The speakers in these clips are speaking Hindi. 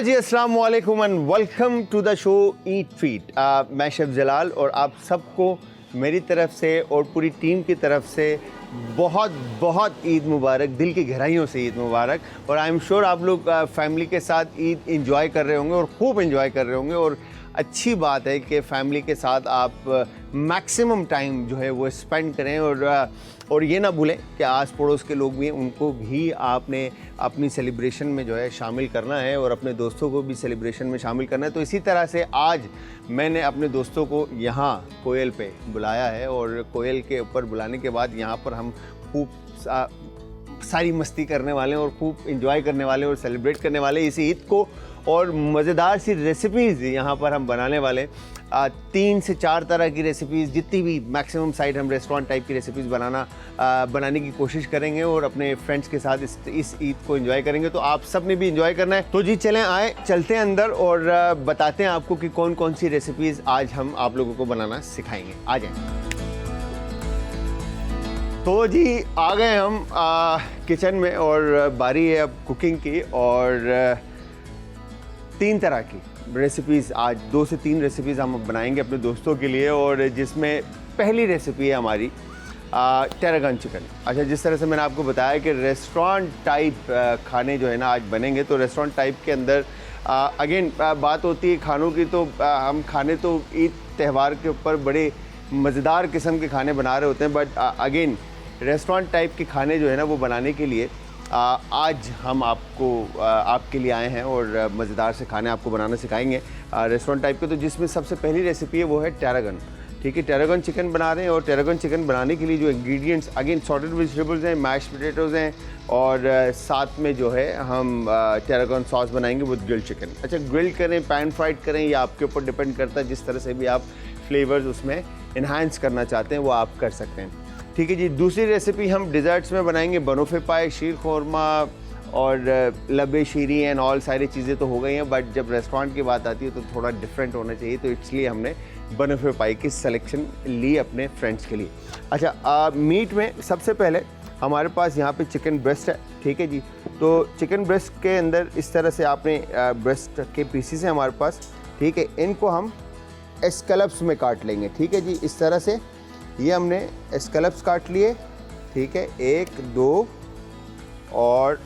हेलो जी, अस्सलाम वालेकुम and welcome to the show eat fit. मैं शेफ जलाल और आप सबको मेरी तरफ से और पूरी टीम की तरफ से बहुत बहुत ईद मुबारक, दिल की गहराइयों से ईद मुबारक। और आई एम श्योर आप लोग फैमिली के साथ ईद इंजॉय कर रहे होंगे और खूब इंजॉय कर रहे होंगे। और अच्छी बात है कि फैमिली के साथ आप मैक्सिमम टाइम जो है वो स्पेंड करें और ये ना भूलें कि आस पड़ोस के लोग भी हैं, उनको भी आपने अपनी सेलिब्रेशन में जो है शामिल करना है और अपने दोस्तों को भी सेलिब्रेशन में शामिल करना है। तो इसी तरह से आज मैंने अपने दोस्तों को यहाँ कोयल पे बुलाया है और कोयल के ऊपर बुलाने के बाद यहाँ पर हम खूब सारी मस्ती करने वाले हैं और खूब इंजॉय करने वाले हैं और सेलिब्रेट करने वाले इस ईद को। और मज़ेदार सी रेसिपीज़ यहाँ पर हम बनाने वाले 3 से 4 तरह की रेसिपीज़, जितनी भी मैक्सिमम साइड हम रेस्टोरेंट टाइप की रेसिपीज़ बनाने की कोशिश करेंगे और अपने फ्रेंड्स के साथ इस ईद को एंजॉय करेंगे। तो आप सब ने भी एंजॉय करना है। तो जी चलें, चलते हैं अंदर और बताते हैं आपको कि कौन कौन सी रेसिपीज़ आज हम आप लोगों को बनाना सिखाएँगे। आ जाएँ। तो जी आ गए हम किचन में और बारी है अब कुकिंग की। और 3 तरह की रेसिपीज़, आज 2 से 3 रेसिपीज़ हम बनाएंगे अपने दोस्तों के लिए। और जिसमें पहली रेसिपी है हमारी टेरागन चिकन। अच्छा, जिस तरह से मैंने आपको बताया कि रेस्टोरेंट टाइप खाने जो है ना आज बनेंगे, तो रेस्टोरेंट टाइप के अंदर अगेन बात होती है खानों की। तो हम खाने तो ईद त्यौहार के ऊपर बड़े मज़ेदार किस्म के खाने बना रहे होते हैं, बट अगेन रेस्टोरेंट टाइप के खाने जो है ना वो बनाने के लिए आज हम आपके लिए आए हैं और मज़ेदार से खाने आपको बनाना सिखाएंगे रेस्टोरेंट टाइप के। तो जिसमें सबसे पहली रेसिपी है वो है टेरागन। ठीक है, टेरागन चिकन बना रहे हैं। और टेरागन चिकन बनाने के लिए जो इंग्रेडिएंट्स, अगेन सॉटेड वेजिटेबल्स हैं, मैश पोटैटोज़ हैं और साथ में जो है हम टेरागन सॉस बनाएंगे विद ग्रिल्ड चिकन। अच्छा, ग्रिल्ड करें, पैन फ्राइड करें, या आपके ऊपर डिपेंड करता है, जिस तरह से भी आप फ्लेवर्स उसमें इन्हांस करना चाहते हैं वो आप कर सकते हैं। ठीक है जी। दूसरी रेसिपी हम डिज़र्ट्स में बनाएंगे बनोफे पाए, शीर खोरमा और लबे शीरी एंड ऑल सारी चीज़ें तो हो गई हैं, बट जब रेस्टोरेंट की बात आती है तो थोड़ा डिफरेंट होना चाहिए, तो इसलिए हमने बनोफे पाए की सिलेक्शन ली अपने फ्रेंड्स के लिए। अच्छा, मीट में सबसे पहले हमारे पास यहाँ पे चिकन ब्रेस्ट है। ठीक है जी। तो चिकन ब्रेस्ट के अंदर इस तरह से आपने ब्रेस्ट के पीसीस हैं हमारे पास। ठीक है, इनको हम एस्कैलप्स में काट लेंगे। ठीक है जी, इस तरह से ये हमने एस्कैलप्स काट लिए। ठीक है, 1 2 और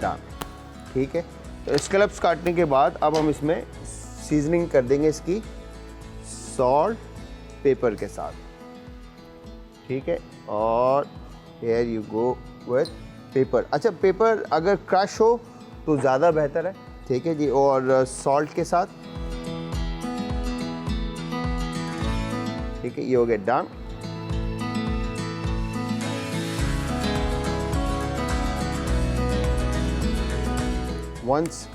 डाल। ठीक है, तो एस्कैलप्स काटने के बाद अब हम इसमें सीजनिंग कर देंगे इसकी सॉल्ट पेपर के साथ। ठीक है, और here you go with paper. अच्छा, पेपर अगर क्रश हो तो ज़्यादा बेहतर है। ठीक है जी। और सॉल्ट के साथ। ठीक है, ये हो गया डन। वंस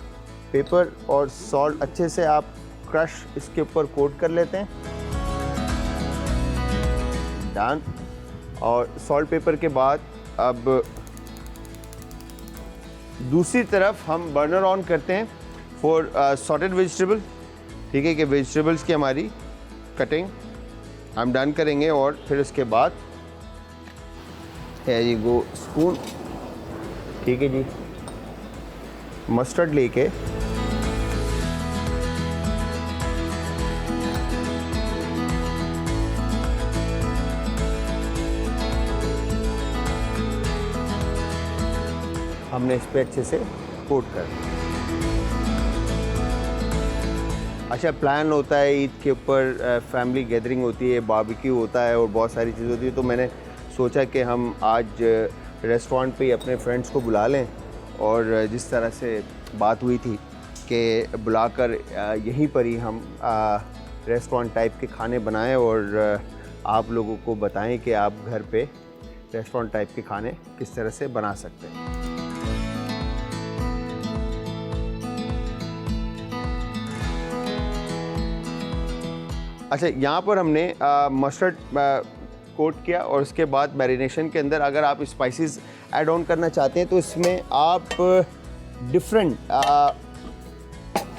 पेपर और सॉल्ट अच्छे से आप क्रश इसके ऊपर कोट कर लेते हैं, डन। और सॉल्ट पेपर के बाद अब दूसरी तरफ हम बर्नर ऑन करते हैं फॉर सॉटेड वेजिटेबल। ठीक है, कि वेजिटेबल्स की हमारी कटिंग हम डन करेंगे। और फिर उसके बाद है जी गो स्पून। ठीक है जी, मस्टर्ड लेके हमने इस पे अच्छे से कोट कर। अच्छा, प्लान होता है ईद के ऊपर, फैमिली गैदरिंग होती है, बारबेक्यू होता है और बहुत सारी चीज़ होती है। तो मैंने सोचा कि हम आज रेस्टोरेंट पे ही अपने फ्रेंड्स को बुला लें। और जिस तरह से बात हुई थी कि बुलाकर यहीं पर ही हम रेस्टोरेंट टाइप के खाने बनाएं और आप लोगों को बताएं कि आप घर पे रेस्टोरेंट टाइप के खाने किस तरह से बना सकते हैं। अच्छा, यहाँ पर हमने मस्टर्ड कोट किया और उसके बाद मैरिनेशन के अंदर अगर आप स्पाइसेस ऐड ऑन करना चाहते हैं तो इसमें आप डिफरेंट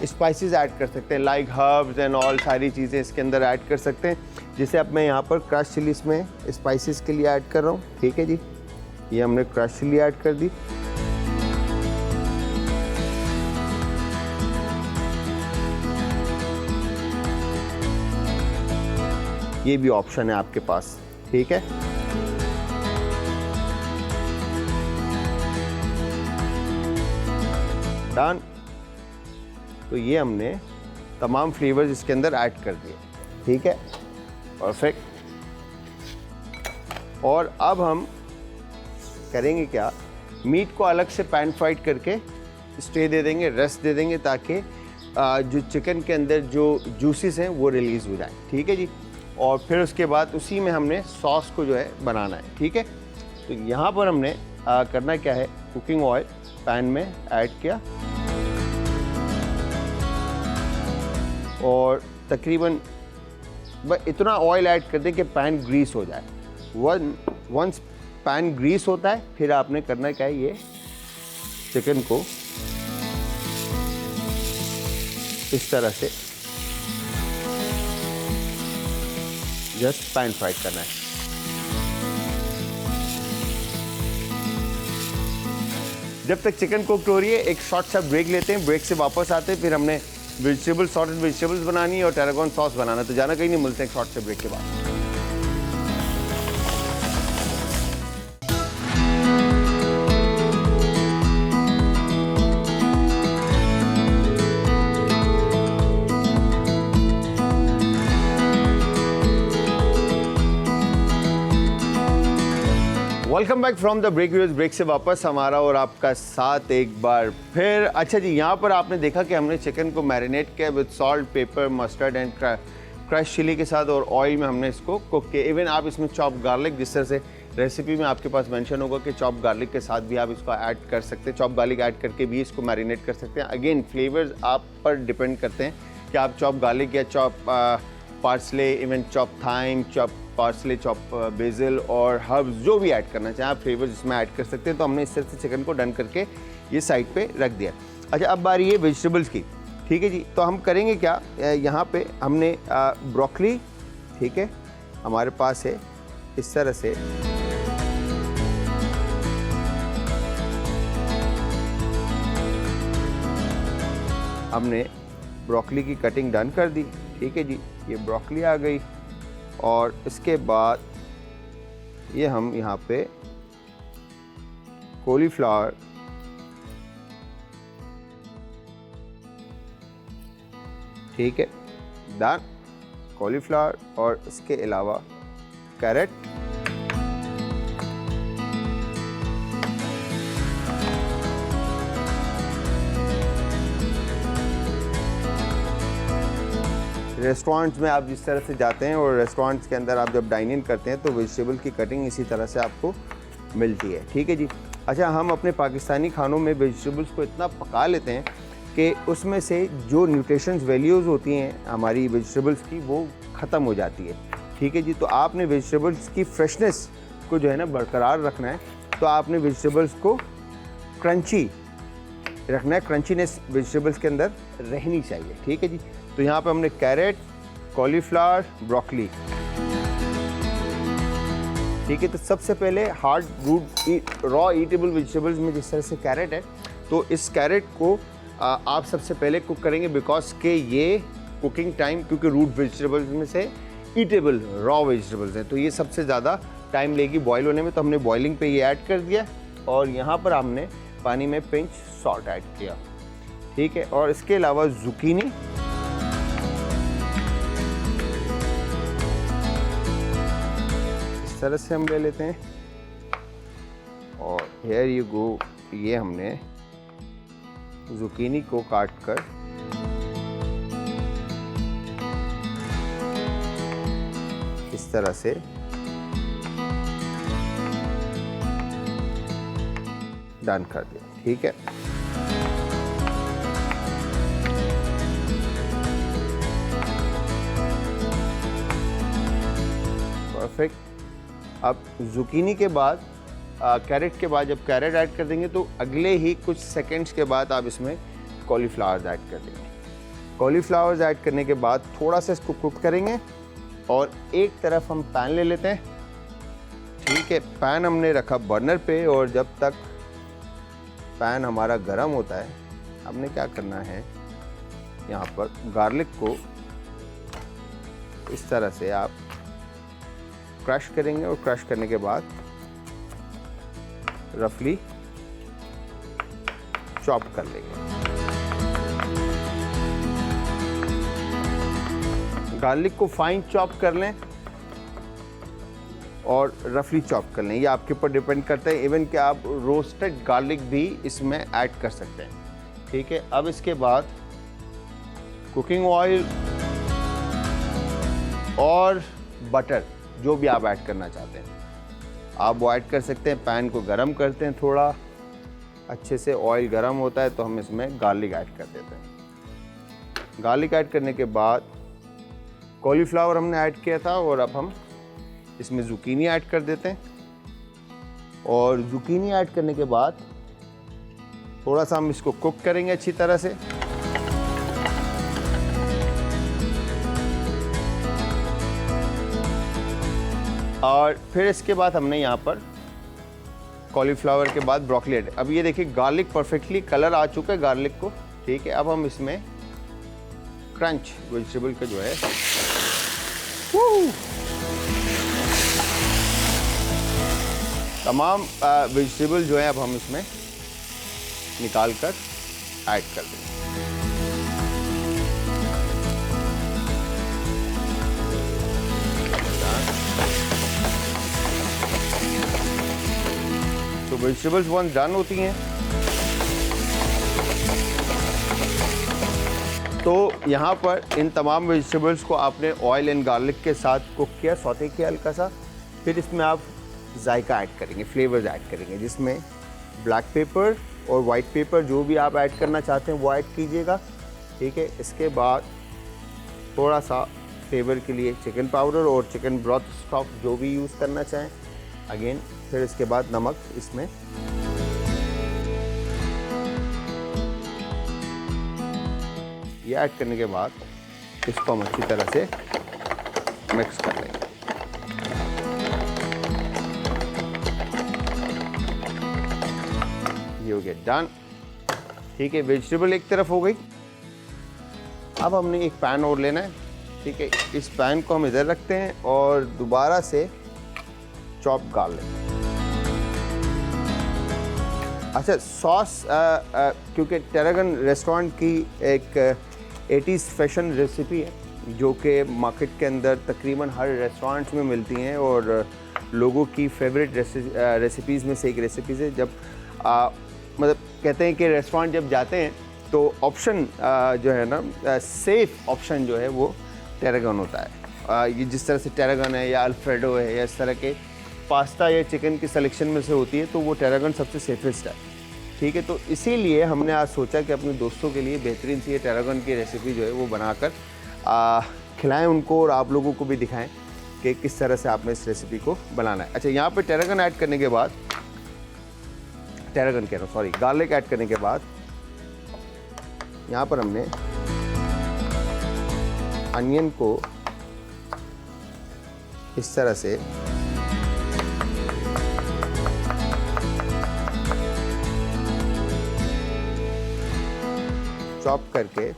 स्पाइसेस ऐड कर सकते हैं, लाइक हर्ब्स एंड ऑल सारी चीज़ें इसके अंदर ऐड कर सकते हैं। जैसे अब मैं यहाँ पर क्रश चिली इसमें स्पाइसेस के लिए ऐड कर रहा हूँ, ठीक है जी। ये हमने क्रश चिली ऐड कर दी। ये भी ऑप्शन है आपके पास, ठीक है। डन। तो ये हमने तमाम फ्लेवर्स इसके अंदर ऐड कर दिए, ठीक है, परफेक्ट। और अब हम करेंगे क्या, मीट को अलग से पैन फ्राइड करके स्टे दे देंगे, रेस्ट दे देंगे, ताकि जो चिकन के अंदर जो जूसेस हैं वो रिलीज़ हो जाए, ठीक है जी। और फिर उसके बाद उसी में हमने सॉस को जो है बनाना है, ठीक है। तो यहाँ पर हमने करना क्या है, कुकिंग ऑयल पैन में ऐड किया और तकरीबन इतना ऑयल ऐड कर दें कि पैन ग्रीस हो जाए। वंस पैन ग्रीस होता है फिर आपने करना क्या है, ये चिकन को इस तरह से जस्ट पैन फ्राई करना है। जब तक चिकन कुक हो रही है एक शॉर्ट सा ब्रेक लेते हैं, ब्रेक से वापस आते हैं, फिर हमने वेजिटेबल सॉर्टेड वेजिटेबल्स बनानी है और टैरागोन सॉस बनाना। तो जाना कहीं नहीं, मिलते हैं शॉर्ट से ब्रेक के बाद। Welcome back from the break. Break से वापस हमारा और आपका साथ एक बार फिर। अच्छा जी, यहाँ पर आपने देखा कि हमने चिकन को मैरिनेट किया with salt, pepper, mustard and crush chili के साथ, और ऑयल में हमने इसको कुक किया। इवन आप इसमें चॉप गार्लिक, जिस तरह से रेसिपी में आपके पास मेंशन होगा कि चॉप गार्लिक के साथ भी आप इसको ऐड कर सकते हैं, चॉप गार्लिक ऐड करके भी इसको मैरिनेट कर सकते हैं। अगेन फ्लेवर्स आप पर डिपेंड करते हैं कि आप चॉप गार्लिक या chop parsley, even chop thyme, chop parsley, chop basil और हर्ब्स जो भी ऐड करना चाहें आप फ्लेवर्स इसमें ऐड कर सकते हैं। तो हमने इस तरह से चिकन को डन करके ये साइड पे रख दिया। अच्छा, अब बारी है वेजिटेबल्स की, ठीक है जी। तो हम करेंगे क्या, यहाँ पे हमने ब्रोकली, ठीक है, हमारे पास है इस तरह से। हमने ब्रोकली की कटिंग डन कर दी, ठीक है जी। ये ब्रोकली आ गई और इसके बाद ये हम यहाँ पे कॉलीफ्लावर, ठीक है, डन, कॉलीफ्लावर, और इसके अलावा कैरेट, रेस्टोरेंट्स में आप जिस तरह से जाते हैं और रेस्टोरेंट्स के अंदर आप जब डाइन इन करते हैं तो वेजिटेबल की कटिंग इसी तरह से आपको मिलती है, ठीक है जी। अच्छा, हम अपने पाकिस्तानी खानों में वेजिटेबल्स को इतना पका लेते हैं कि उसमें से जो न्यूट्रिशंस वैल्यूज़ होती हैं हमारी वेजिटेबल्स की वो ख़त्म हो जाती है, ठीक है जी। तो आपने वेजिटेबल्स की फ्रेशनेस को जो है ना बरकरार रखना है, तो आपने वेजिटेबल्स को क्रंची रखना है, क्रंचीनेस वेजिटेबल्स के अंदर रहनी चाहिए, ठीक है जी। तो यहाँ पे हमने कैरेट, कॉलीफ्लावर, ब्रोकली, ठीक है। तो सबसे पहले hard root raw eatable vegetables में जिस तरह से कैरेट है, तो इस कैरेट को आप सबसे पहले कुक करेंगे, बिकॉज के ये कुकिंग टाइम, क्योंकि रूट वेजिटेबल्स में से ईटेबल रॉ वेजिटेबल्स हैं, तो ये सबसे ज़्यादा टाइम लेगी बॉयल होने में। तो हमने बॉइलिंग पे ये ऐड कर दिया और यहाँ पर हमने पानी में पिंच सॉल्ट ऐड किया, ठीक है। और इसके अलावा जुकीनी, तरह से हम ले लेते हैं, और हेयर यू गो, ये हमने जुकीनी को काट कर इस तरह से डन कर दिया, ठीक है। परफेक्ट। अब जुकीनी के बाद कैरेट के बाद जब कैरेट ऐड कर देंगे तो अगले ही कुछ सेकंड्स के बाद आप इसमें कॉलीफ्लावर ऐड कर देंगे, कॉलीफ्लावर्स ऐड करने के बाद थोड़ा सा इसको कुक करेंगे और एक तरफ हम पैन ले लेते हैं। ठीक है, पैन हमने रखा बर्नर पे और जब तक पैन हमारा गर्म होता है हमने क्या करना है, यहाँ पर गार्लिक को इस तरह से आप क्रश करेंगे और क्रश करने के बाद रफली चॉप कर लेंगे। गार्लिक को फाइन चॉप कर लें और रफली चॉप कर लें, ये आपके ऊपर डिपेंड करता है। इवन कि आप रोस्टेड गार्लिक भी इसमें ऐड कर सकते हैं। ठीक है, अब इसके बाद कुकिंग ऑयल और बटर जो भी आप ऐड करना चाहते हैं आप वो ऐड कर सकते हैं। पैन को गरम करते हैं, थोड़ा अच्छे से ऑयल गरम होता है तो हम इसमें गार्लिक ऐड कर देते हैं। गार्लिक ऐड करने के बाद कॉलीफ्लावर हमने ऐड किया था और अब हम इसमें ज़ुकीनी ऐड कर देते हैं। और ज़ुकीनी ऐड करने के बाद थोड़ा सा हम इसको कुक करेंगे अच्छी तरह से। और फिर इसके बाद हमने यहाँ पर कॉलीफ्लावर के बाद ब्रोकली ऐड। अब ये देखिए गार्लिक परफेक्टली कलर आ चुका है गार्लिक को। ठीक है, अब हम इसमें क्रंच वेजिटेबल का जो है तमाम वेजिटेबल जो है अब हम इसमें निकाल कर ऐड कर देंगे। तो वेजिटेबल्स वंस डन होती हैं तो यहाँ पर इन तमाम वेजिटेबल्स को आपने ऑयल एंड गार्लिक के साथ कुक किया, सौते किया हल्का सा। फिर इसमें आप जायका ऐड करेंगे, फ्लेवर्स ऐड करेंगे, जिसमें ब्लैक पेपर और वाइट पेपर जो भी आप ऐड करना चाहते हैं वो ऐड कीजिएगा। ठीक है, इसके बाद थोड़ा सा फ्लेवर के लिए चिकन पाउडर और चिकन ब्रॉथ स्टॉक जो भी यूज़ करना चाहें अगेन। फिर इसके बाद नमक इसमें ये ऐड करने के बाद इसको हम अच्छी तरह से मिक्स कर लेंगे। ये हो गया डन। ठीक है, वेजिटेबल एक तरफ हो गई। अब हमने एक पैन और लेना है। ठीक है, इस पैन को हम इधर रखते हैं और दोबारा से चॉप गार्लिक। अच्छा, सॉस क्योंकि टेरागन रेस्टोरेंट की एक 80s फैशन रेसिपी है जो कि मार्केट के अंदर तकरीबन हर रेस्टोरेंट में मिलती हैं और लोगों की फेवरेट रेसिपीज़ में से एक रेसिपीज़ है। जब मतलब कहते हैं कि रेस्टोरेंट जब जाते हैं तो ऑप्शन जो है ना सेफ ऑप्शन जो है वो टेरागन होता है। ये जिस तरह से टेरागन है या अल्फ्रेडो है या इस तरह के पास्ता या चिकन की सिलेक्शन में से होती है तो वो टेरागन सबसे सेफेस्ट है। ठीक है, तो इसीलिए हमने आज सोचा कि अपने दोस्तों के लिए बेहतरीन सी ये टेरागन की रेसिपी जो है वो बनाकर खिलाएं उनको और आप लोगों को भी दिखाएं कि किस तरह से आपने इस रेसिपी को बनाना है। अच्छा, यहाँ पे टेरागन ऐड करने के बाद गार्लिक ऐड करने के बाद यहाँ पर हमने अनियन को इस तरह से चॉप करके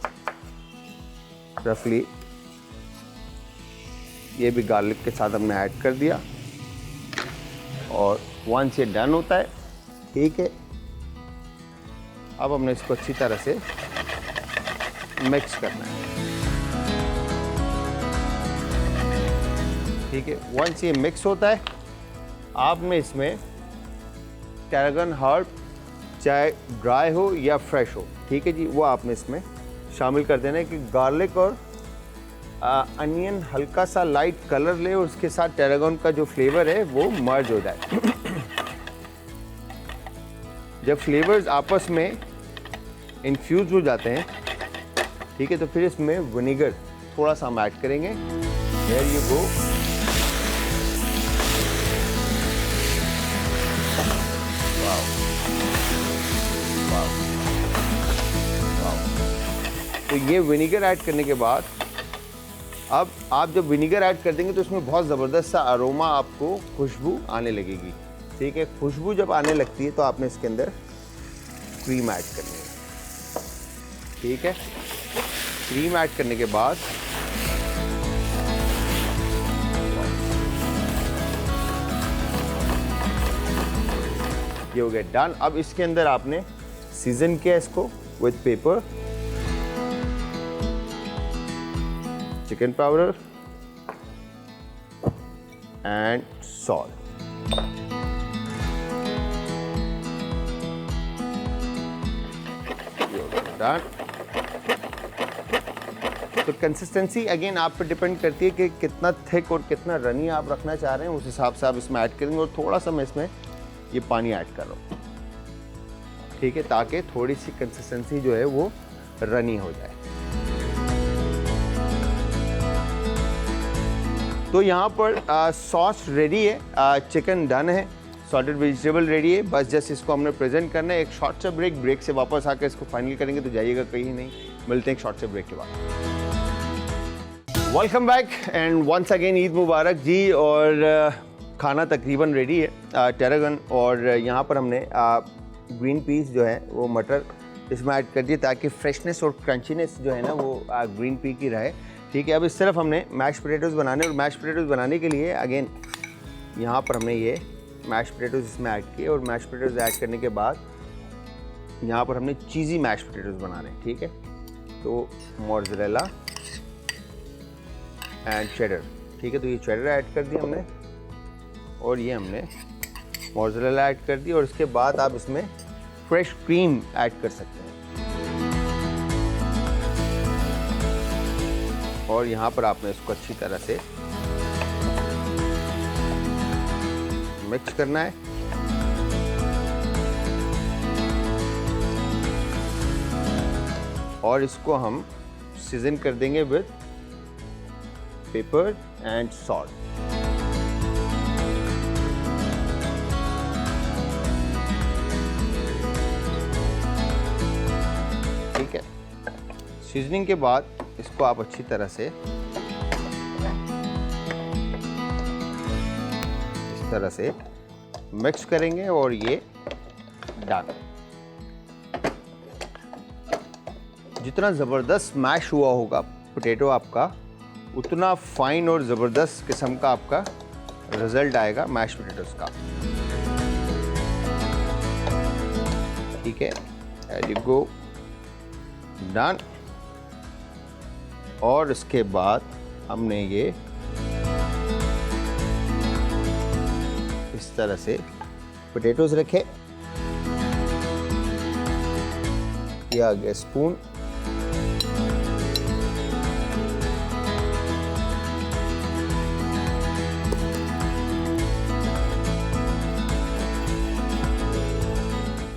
रफली ये भी गार्लिक के साथ हमने ऐड कर दिया और वंस ये डन होता है, ठीक है, अब हमने इसको अच्छी तरह से मिक्स करना है। ठीक है, वंस ये मिक्स होता है आपने इसमें टेरागन हर्ब चाहे ड्राई हो या फ्रेश हो, ठीक है जी, वो आपने इसमें शामिल कर देना है कि गार्लिक और अनियन हल्का सा लाइट कलर ले और उसके साथ टेरागन का जो फ्लेवर है वो मर्ज हो जाए। जब फ्लेवर्स आपस में इन्फ्यूज हो जाते हैं, ठीक है, तो फिर इसमें विनेगर थोड़ा सा हम ऐड करेंगे। There you go. तो ये विनीगर ऐड करने के बाद अब आप जब विनीगर ऐड कर देंगे तो इसमें बहुत ज़बरदस्त सा अरोमा, आपको खुशबू आने लगेगी। ठीक है, खुशबू जब आने लगती है तो आपने इसके अंदर क्रीम ऐड करनी है। ठीक है, क्रीम ऐड करने के बाद ये हो गया डन। अब इसके अंदर आपने सीजन किया इसको with paper, chicken powder and salt. Done. तो कंसिस्टेंसी अगेन आप पे डिपेंड करती है कि कितना थिक और कितना रनी आप रखना चाह रहे हैं, उस हिसाब से आप इसमें ऐड करेंगे। और थोड़ा सा मैं इसमें ये पानी ऐड कर रहा हूँ, ठीक है, ताकि थोड़ी सी कंसिस्टेंसी जो है वो रनी हो जाए। तो यहाँ पर सॉस रेडी है, चिकन डन है, सॉल्टेड वेजिटेबल रेडी है। बस जस्ट इसको हमने प्रेजेंट करना है। एक शॉर्ट सा ब्रेक से वापस आकर इसको फाइनल करेंगे, तो जाइएगा कहीं नहीं। मिलते हैं एक शॉर्ट से ब्रेक के बाद। Welcome back and once again Eid मुबारक जी। और खाना तकरीबन रेडी है, टेरागन। और यहाँ पर हमने ग्रीन पीस जो है वो मटर इसमें ऐड कर दिए, ताकि फ्रेशनेस और क्रंचीनेस जो है ना वो ग्रीन पी की रहे। ठीक है, अब इस तरफ हमने मैश पोटैटोज़ बनाने, और मैश पोटैटोज़ बनाने के लिए अगेन यहाँ पर हमने ये मैश पोटैटोज़ इसमें ऐड किए। और मैश पोटैटोज़ ऐड करने के बाद यहाँ पर हमने चीज़ी मैश पोटैटोज़ बनाने। ठीक है, तो मोज़रेला एंड चेडर। ठीक है, तो ये चेडर ऐड कर दिया हमने, और ये हमने मोज़रेला ऐड कर दी। और इसके बाद आप इसमें फ्रेश क्रीम ऐड कर सकते हैं। और यहाँ पर आपने इसको अच्छी तरह से मिक्स करना है। और इसको हम सीजन कर देंगे विद पेपर एंड सॉल्ट। ठीक है, सीजनिंग के बाद इसको आप अच्छी तरह से इस तरह से मिक्स करेंगे, और ये डन। जितना ज़बरदस्त मैश हुआ होगा पोटैटो आपका, उतना फाइन और ज़बरदस्त किस्म का आपका रिजल्ट आएगा मैश पोटैटोज़ का। ठीक है, एंड यू गो डन। और इसके बाद हमने ये इस तरह से पोटैटोज़ रखे। ये आ गया स्पून।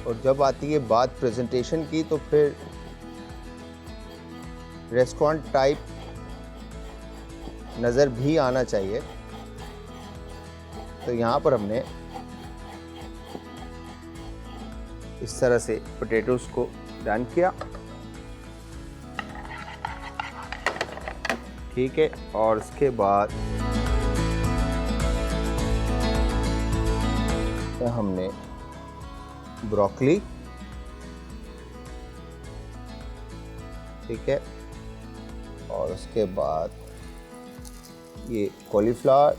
और जब आती है बात प्रेजेंटेशन की, तो फिर रेस्टोरेंट टाइप नज़र भी आना चाहिए। तो यहाँ पर हमने इस तरह से पोटैटोज़ को डन किया। ठीक है, और उसके बाद हमने ब्रोकली, ठीक है, और उसके बाद ये कॉलीफ्लावर,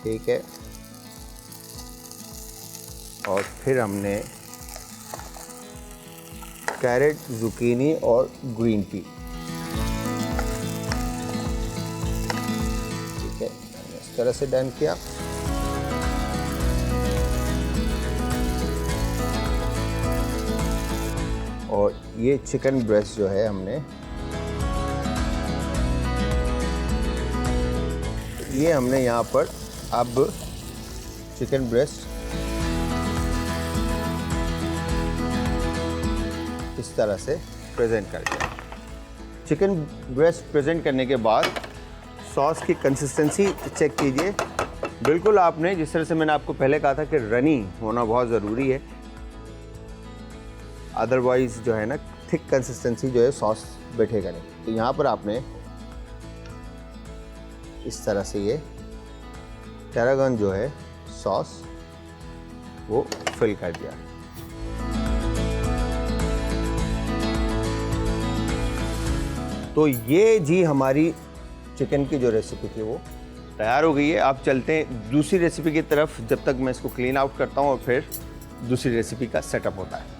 ठीक है, और फिर हमने कैरेट, जुकीनी और ग्रीन पी। ठीक है, इस तरह से डन किया। और ये चिकन ब्रेस्ट जो है हमने, ये हमने यहाँ पर अब चिकन ब्रेस्ट इस तरह से प्रेजेंट कर दिया। चिकन ब्रेस्ट प्रेजेंट करने के बाद सॉस की कंसिस्टेंसी चेक कीजिए। बिल्कुल आपने जिस तरह से मैंने आपको पहले कहा था कि रनी होना बहुत ज़रूरी है, अदरवाइज़ जो है ना थिक कंसिस्टेंसी जो है सॉस बैठेगा नहीं। तो यहाँ पर आपने इस तरह से ये टैरागन जो है सॉस वो फिल कर दिया। तो ये जी हमारी चिकन की जो रेसिपी थी वो तैयार हो गई है। आप चलते हैं दूसरी रेसिपी की तरफ, जब तक मैं इसको क्लीन आउट करता हूँ और फिर दूसरी रेसिपी का सेटअप होता है।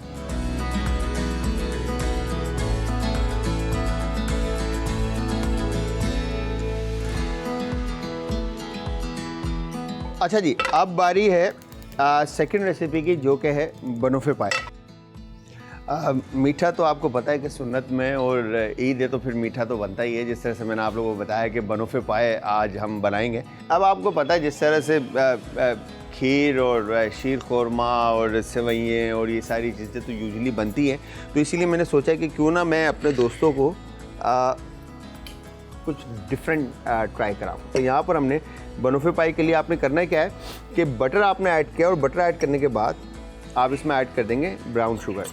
अच्छा जी, अब बारी है सेकंड रेसिपी की, जो कि है बनोफे पाए। मीठा तो आपको पता है कि सुन्नत में और ईद है तो फिर मीठा तो बनता ही है। जिस तरह से मैंने आप लोगों को बताया कि बनोफे पाए आज हम बनाएंगे। अब आपको पता है जिस तरह से खीर और शीर खोरमा और सेवइयाँ और ये सारी चीज़ें तो यूजुअली बनती हैं, तो इसीलिए मैंने सोचा कि क्यों ना मैं अपने दोस्तों को कुछ डिफरेंट ट्राई कराऊँ। तो यहाँ पर हमने बनोफे पाई के लिए आपने करना है क्या है कि बटर आपने ऐड किया और बटर ऐड करने के बाद आप इसमें ऐड कर देंगे ब्राउन शुगर।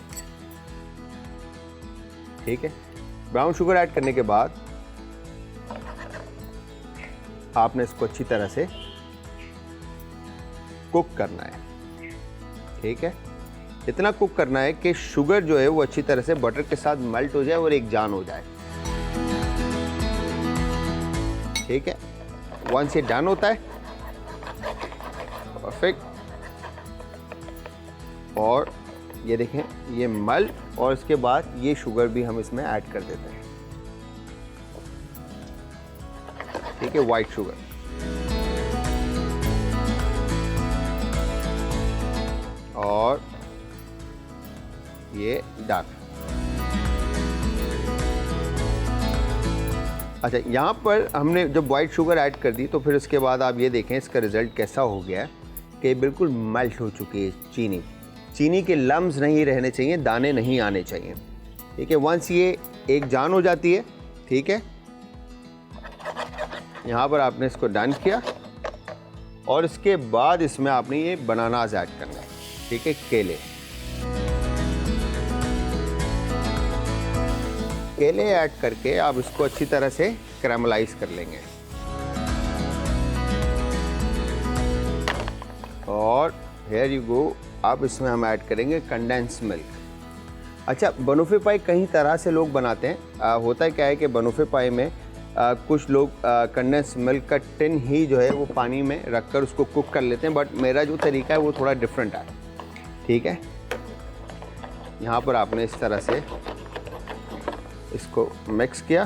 ठीक है, ब्राउन शुगर ऐड करने के बाद आपने इसको अच्छी तरह से कुक करना है। ठीक है, इतना कुक करना है कि शुगर जो है वो अच्छी तरह से बटर के साथ मेल्ट हो जाए और एक जान हो जाए। ठीक है, वंस ये डन होता है, परफेक्ट। और ये देखें ये मेल्ट, और इसके बाद ये शुगर भी हम इसमें ऐड कर देते हैं। ठीक है, वाइट शुगर। और ये डार्क। अच्छा, यहाँ पर हमने जब वाइट शुगर ऐड कर दी तो फिर उसके बाद आप ये देखें इसका रिज़ल्ट कैसा हो गया है कि बिल्कुल मेल्ट हो चुकी है चीनी। चीनी के लम्स नहीं रहने चाहिए, दाने नहीं आने चाहिए। ठीक है, वंस ये एक जान हो जाती है, ठीक है, यहाँ पर आपने इसको डन किया और इसके बाद इसमें आपने ये बनानास ऐड करना है। ठीक है, केले ऐड करके आप इसको अच्छी तरह से कैरामलाइज कर लेंगे। और हेयर यू गो, अब इसमें हम ऐड करेंगे कंडेंस मिल्क। अच्छा, बनोफे पाई कई तरह से लोग बनाते हैं। होता क्या है कि बनोफे पाई में कुछ लोग कंडेंस मिल्क का टिन ही जो है वो पानी में रखकर उसको कुक कर लेते हैं, बट मेरा जो तरीका है वो थोड़ा डिफरेंट है। ठीक है, यहाँ पर आपने इस तरह से इसको मिक्स किया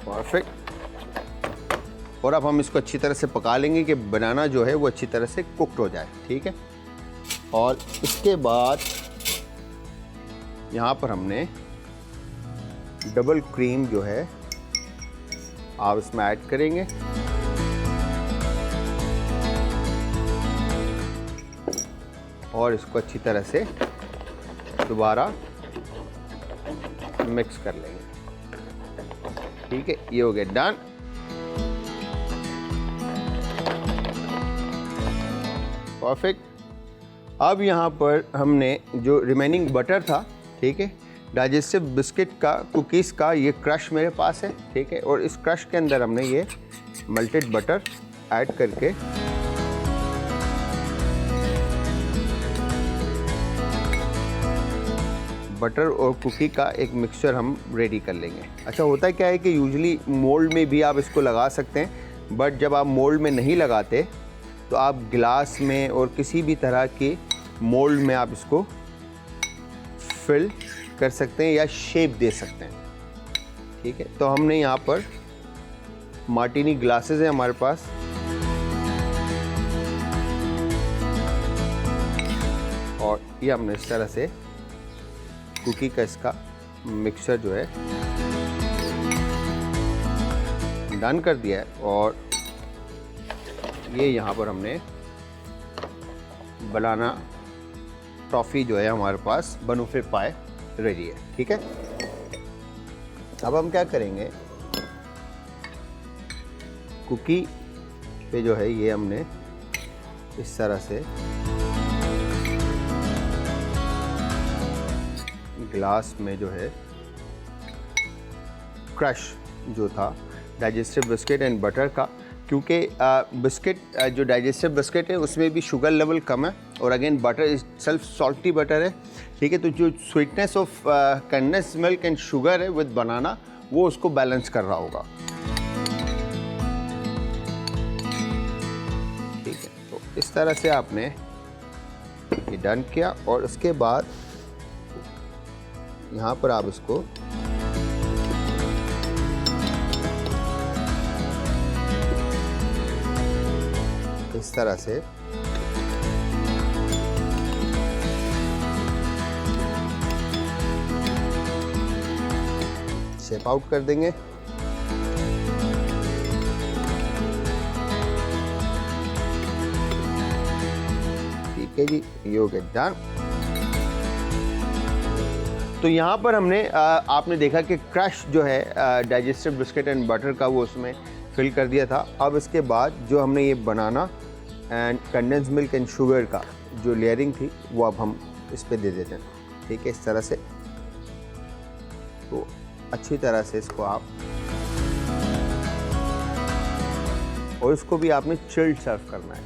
परफेक्ट। और अब हम इसको अच्छी तरह से पका लेंगे कि बनाना जो है वो अच्छी तरह से कुक्ड हो जाए। ठीक है, और इसके बाद यहाँ पर हमने डबल क्रीम जो है आप इसमें ऐड करेंगे। और इसको अच्छी तरह से दोबारा मिक्स कर लेंगे। ठीक है, ये हो गया डन। परफेक्ट। अब यहाँ पर हमने जो रिमेनिंग बटर था, ठीक है, डाइजेस्टिव बिस्किट का, कुकीज़ का ये क्रश मेरे पास है। ठीक है, और इस क्रश के अंदर हमने ये मेल्टेड बटर ऐड करके बटर और कुकी का एक मिक्सचर हम रेडी कर लेंगे। अच्छा, होता क्या है कि यूजुअली मोल्ड में भी आप इसको लगा सकते हैं, बट जब आप मोल्ड में नहीं लगाते तो आप गिलास में और किसी भी तरह के मोल्ड में आप इसको फिल कर सकते हैं या शेप दे सकते हैं। ठीक है, तो हमने यहाँ पर मार्टिनी ग्लासेस हैं हमारे पास, और ये हमने इस तरह से कुकी का इसका मिक्सचर जो है डन कर दिया है। और ये यहाँ पर हमने बनाना टॉफ़ी जो है हमारे पास बनोफे पाए रेडी है। ठीक है, अब हम क्या करेंगे, कुकी पे जो है ये हमने इस तरह से गिलास में जो है क्रश जो था डाइजेस्टिव बिस्किट एंड बटर का, क्योंकि बिस्किट जो डाइजेस्टिव बिस्किट है उसमें भी शुगर लेवल कम है और again butter self salty butter है, ठीक है। तो जो sweetness of condensed milk and sugar है विद बनाना वो उसको बैलेंस कर रहा होगा, ठीक है। तो इस तरह से आपने ये डन किया और उसके बाद यहाँ पर आप इसको इस तरह से शेप आउट कर देंगे। ठीक है जी, ये हो गया डन। तो यहाँ पर हमने आपने देखा कि क्रश जो है डाइजेस्टिव बिस्किट एंड बटर का वो उसमें फिल कर दिया था। अब इसके बाद जो हमने ये banana and condense milk and sugar का जो लेयरिंग थी वो अब हम इस पे दे देते हैं, ठीक है, इस तरह से। तो अच्छी तरह से इसको आप, और इसको भी आपने चिल्ड सर्व करना है,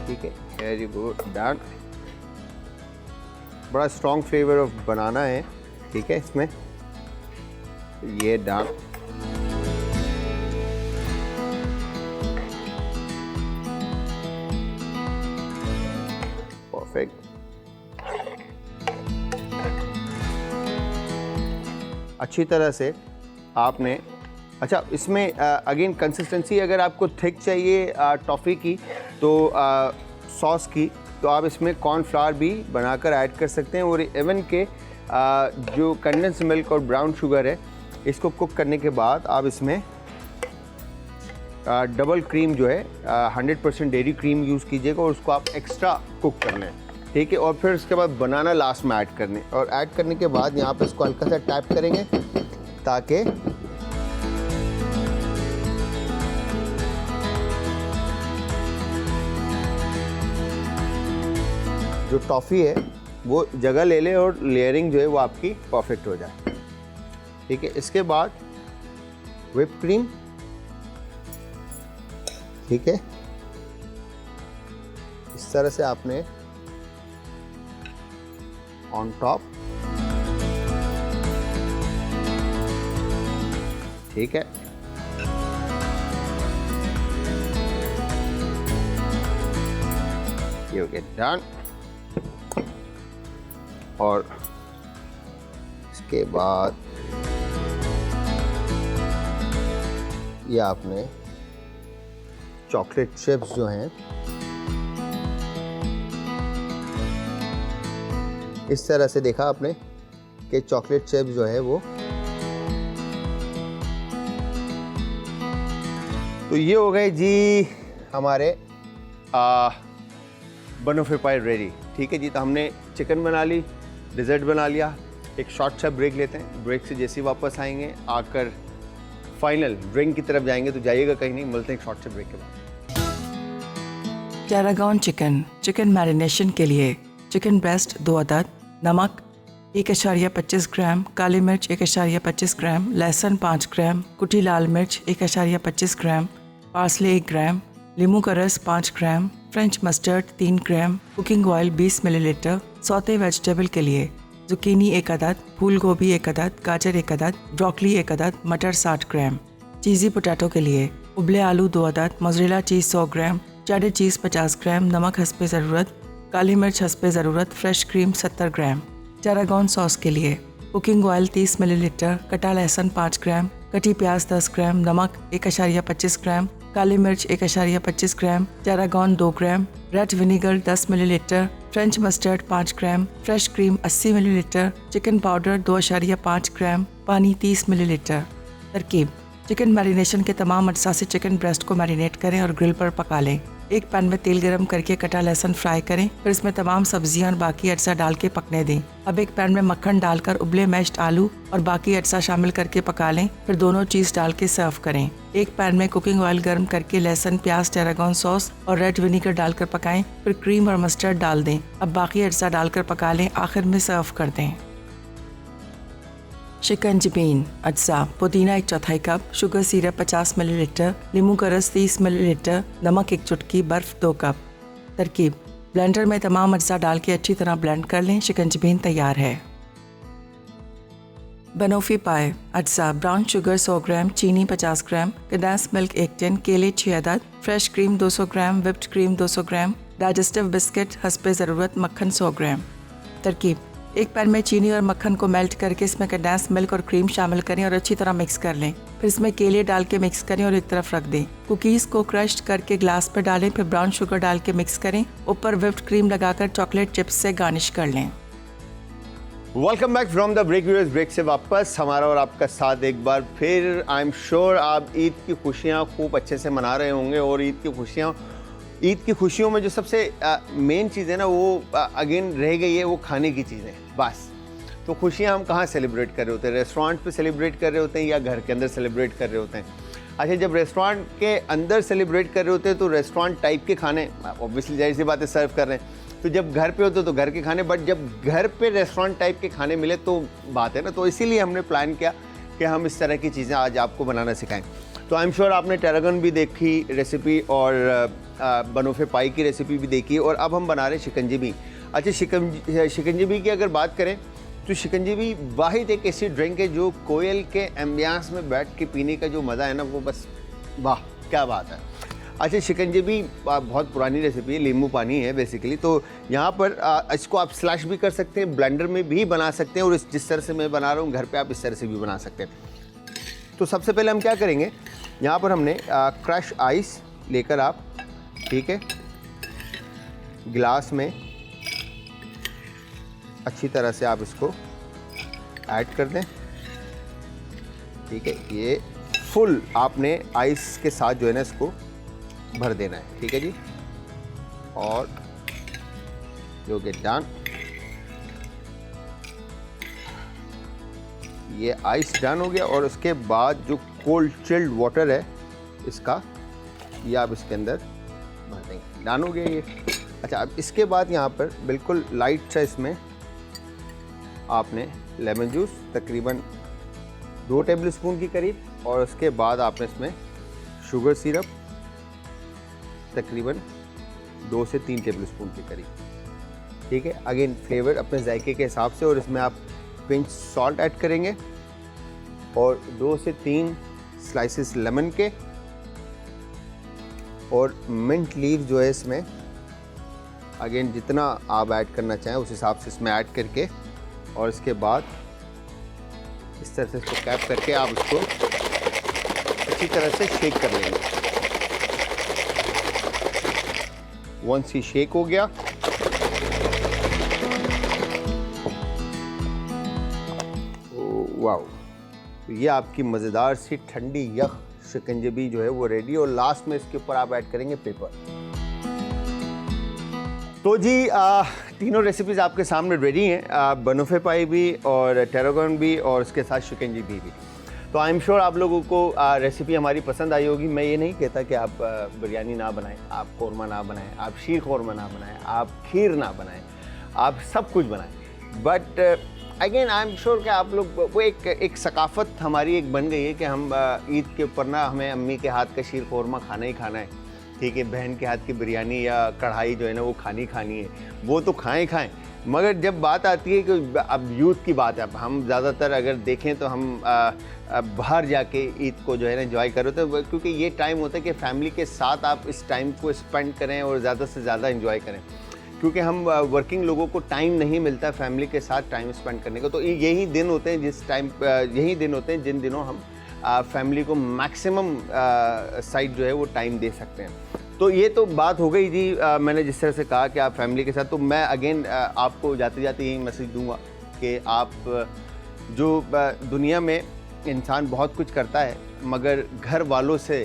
ठीक है। Very good, done. बड़ा स्ट्रॉन्ग फ्लेवर ऑफ बनाना है, ठीक है इसमें, ये डन। परफेक्ट। अच्छी तरह से आपने, अच्छा इसमें अगेन कंसिस्टेंसी अगर आपको थिक चाहिए टॉफ़ी की तो सॉस की, तो आप इसमें कॉर्नफ्लावर भी बनाकर ऐड कर सकते हैं। और इवन के जो कंडेंस मिल्क और ब्राउन शुगर है इसको कुक करने के बाद आप इसमें डबल क्रीम जो है 100% डेयरी क्रीम यूज़ कीजिएगा और उसको आप एक्स्ट्रा कुक कर लें, ठीक है। और फिर उसके बाद बनाना लास्ट में ऐड करने, और ऐड करने के बाद यहाँ पे इसको हल्का सा टैप करेंगे ताकि जो टॉफ़ी है वो जगह ले ले और लेयरिंग जो है वो आपकी परफेक्ट हो जाए, ठीक है। इसके बाद व्हिप क्रीम, ठीक है, इस तरह से आपने ऑन टॉप, ठीक है। ये हो गया डन। और इसके बाद ये आपने चॉकलेट चिप्स जो हैं इस तरह से देखा आपने कि चॉकलेट चिप्स जो है वो, तो ये हो गए जी हमारे बनोफे पाई रेडी, ठीक है जी। तो हमने चिकन बना ली, डिज़र्ट बना लिया, एक शॉर्ट सा ब्रेक लेते हैं। ब्रेक से जैसे ही वापस आएंगे आकर फाइनल ड्रिंक की तरफ जाएंगे, तो जाइएगा कहीं नहीं, मिलते हैं एक शॉर्ट से ब्रेक के बाद। टैरागॉन चिकन मैरिनेशन के लिए चिकन ब्रेस्ट 2 अदद, नमक 1.25 ग्राम, काली मिर्च 1.25 ग्राम, लहसुन 5 ग्राम, कुटी लाल मिर्च 1.25 ग्राम, पार्सले 1 ग्राम, नींबू का रस 5 gram, French mustard 3 gram, cooking oil 20 millilitre. Sauté vegetable के लिए जुकीनी 1 अदद, फूल गोभी 1 अदद, गाजर 1 अदद, ब्रोकली 1 अदद, मटर 60 ग्राम। चीज़ी पोटैटो के लिए उबले आलू 2 अदद, मोज़रेला चीज़ 100 ग्राम, चेडर चीज़ 50 ग्राम, नमक हस्बे ज़रूरत, काली मिर्च हस्बे ज़रूरत, फ्रेश क्रीम 70 ग्राम। टैरागॉन सॉस के लिए कुकिंग ऑयल 30 मिलीलीटर, कटा लहसुन 5 ग्राम, कटी प्याज 10 ग्राम, नमक 1.25 ग्राम, काली मिर्च 1.25 gram, tarragon 2 gram, red vinegar 10 millilitre, French mustard 5 gram, fresh cream 80 millilitre, chicken powder 2.5 gram, पानी 30 मिलीलीटर। तरकीब: चिकन मैरिनेशन के तमाम अज्जा से चिकन ब्रेस्ट को मैरिनेट करें और ग्रिल पर पका लें। एक पैन में तेल गरम करके कटा लहसुन फ्राई करें, फिर इसमें तमाम सब्जियां और बाकी अज्जा डाल के पकने दें। अब एक पैन में मक्खन डालकर उबले मैश्ड आलू और बाकी अज्जा शामिल करके पका लें, फिर दोनों चीज़ डाल के सर्व करें। एक पैन में कुकिंग ऑयल गर्म करके लहसुन, प्याज, टैरागोन सॉस और रेड विनीगर डालकर पकाएं, फिर क्रीम और मस्टर्ड डाल दें। अब बाकी अज्जा डालकर पका लें, आखिर में सर्व कर दें। शिकंजबीन अज्जा: पुदीना 1/4 कप, शुगर सिरप 50 मिलीलीटर, नींबू का रस 30 मिलीलीटर, नमक 1 चुटकी, बर्फ़ 2 कप। तरकीब: ब्लेंडर में तमाम अज्जा डाल के अच्छी तरह ब्लेंड कर लें। शिकंजबीन तैयार है। बनोफी पाए अज्जा: ब्राउन शुगर 100 ग्राम, चीनी 50 ग्राम, कंडेंस मिल्क 1 टिन, केले 6 अदद, फ्रेश क्रीम 200 ग्राम, व्हिप्ड क्रीम 200 ग्राम, डाइजेस्टिव बिस्किट हस्बे ज़रूरत, मक्खन 100 ग्राम। तरकीब: एक पैन में चीनी और मक्खन को मेल्ट करके इसमें कंडेंस मिल्क और क्रीम शामिल करें और अच्छी तरह मिक्स कर लें। फिर इसमें केले डाल के मिक्स करें और एक तरफ रख दें। कुकीज़ को क्रश करके ग्लास पर डालें, फिर ब्राउन शुगर डाल के मिक्स करें। ऊपर व्हिप्ड क्रीम लगाकर चॉकलेट चिप्स से गार्निश कर लें। Welcome back from the break. Viewers, break से वापस हमारा और आपका साथ एक बार फिर। आई एम श्योर आप ईद की खुशियाँ खूब अच्छे से मना रहे होंगे और ईद की खुशियों में जो सबसे मेन चीज़ है ना, वो अगेन रह गई है, वो खाने की चीज़ें बस। तो खुशियाँ हम कहाँ सेलिब्रेट कर रहे होते हैं? रेस्टोरेंट पे सेलिब्रेट कर रहे होते हैं या घर के अंदर सेलिब्रेट कर रहे होते हैं? अच्छा, जब रेस्टोरेंट के अंदर सेलिब्रेट कर रहे होते हैं तो रेस्टोरेंट टाइप के खाने ऑब्वियसली जाहिर सी बात है सर्व कर रहे हैं। तो जब घर पे होते तो घर के खाने, बट जब घर पे रेस्टोरेंट टाइप के खाने मिले तो बात है ना। तो इसीलिए हमने प्लान किया कि हम इस तरह की चीज़ें आज आपको बनाना सिखाएं। तो आई एम श्योर आपने टैरागन भी देखी रेसिपी और बनोफे पाई की रेसिपी भी देखी, और अब हम बना रहे शिकंजी। अच्छा, शिकंजी की अगर बात करें तो शिकंजी वाहिद एक ऐसी ड्रिंक है जो कोयल के एम्बियंस में बैठ के पीने का जो मज़ा है ना, वो बस वाह क्या बात है। अच्छा, शिकंजी बहुत पुरानी रेसिपी है, नींबू पानी है बेसिकली। तो यहाँ पर इसको आप स्लैश भी कर सकते हैं, ब्लेंडर में भी बना सकते हैं, और जिस तरह से मैं बना रहा हूँ घर पे आप इस तरह से भी बना सकते हैं। तो सबसे पहले हम क्या करेंगे, यहाँ पर हमने क्रश आइस लेकर आप, ठीक है, गिलास में अच्छी तरह से आप इसको ऐड कर दें, ठीक है। ये फुल आपने आइस के साथ जो है ना इसको भर देना है, ठीक है जी। और यू गेट डन। ये आइस डन हो गया, और उसके बाद जो कोल्ड चिल्ड वाटर है इसका, ये आप इसके अंदर भर देंगे। डन हो गया ये। अच्छा, अब इसके बाद यहाँ पर बिल्कुल लाइट सा इसमें आपने लेमन जूस तकरीबन 2 टेबलस्पून की करीब, और उसके बाद आपने इसमें शुगर सिरप तकरीबन 2 से 3 टेबलस्पून के करीब, ठीक है। अगेन फ्लेवर अपने जायके के हिसाब से, और इसमें आप पिंच सॉल्ट ऐड करेंगे, और 2 से 3 स्लाइसेस लेमन के, और मिंट लीव जो है इसमें अगेन जितना आप ऐड करना चाहें उस हिसाब से इसमें ऐड करके, और इसके बाद इस तरह से इसको कैप करके आप इसको अच्छी तरह से शेक कर लेंगे। वंस ही शेक हो गया, वाओ, तो ये आपकी मज़ेदार सी ठंडी यख शिकंजी जो है वो रेडी। और लास्ट में इसके ऊपर आप ऐड करेंगे पेपर। तो जी तीनों रेसिपीज़ आपके सामने रेडी हैं, बनोफे पाई भी और टैरागन भी और उसके साथ शिकंजी भी। तो आई एम श्योर आप लोगों को रेसिपी हमारी पसंद आई होगी। मैं ये नहीं कहता कि आप बिरयानी ना बनाएं, आप कौरमा ना बनाएं, आप शीर कौरमा ना बनाएं, आप खीर ना बनाएं, आप सब कुछ बनाएं, but again I am sure कि आप लोग वो एक सकाफ़त हमारी एक बन गई है कि हम ईद के ऊपर ना हमें अम्मी के हाथ का शीर कौरमा खाना ही खाना है, ठीक है। बहन के हाथ की बिरयानी या कढ़ाई जो है ना वो खानी है, वो तो खाएं। मगर जब बात आती है कि अब यूथ की बात है, अब हम ज़्यादातर अगर देखें तो हम बाहर जाके ईद को जो है ना एंजॉय करो, तो क्योंकि ये टाइम होता है कि फैमिली के साथ आप इस टाइम को स्पेंड करें और ज़्यादा से ज़्यादा एंजॉय करें, क्योंकि हम वर्किंग लोगों को टाइम नहीं मिलता फैमिली के साथ टाइम स्पेंड करने का। तो यही दिन होते हैं जिन दिनों हम फैमिली को मैक्सिमम साइड जो है वो टाइम दे सकते हैं। तो ये तो बात हो गई जी, मैंने जिस तरह से कहा कि आप फैमिली के साथ, तो मैं अगेन आपको जाते जाते यही मैसेज दूंगा कि आप जो दुनिया में इंसान बहुत कुछ करता है मगर घर वालों से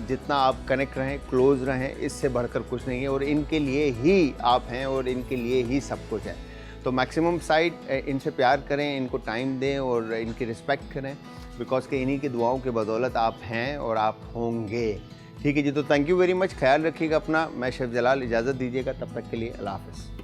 जितना आप कनेक्ट रहें, क्लोज रहें, इससे बढ़कर कुछ नहीं है और इनके लिए ही आप हैं और इनके लिए ही सब कुछ है। तो मैक्सिमम साइड इनसे प्यार करें, इनको टाइम दें और इनकी रिस्पेक्ट करें, बिकॉज के इन्हीं की दुआओं की बदौलत आप हैं और आप होंगे। ठीक है जी, तो थैंक यू वेरी मच, ख्याल रखिएगा अपना। मैं शेफ जलाल, इजाज़त दीजिएगा, तब तक के लिए अल्लाह हाफ़िज़।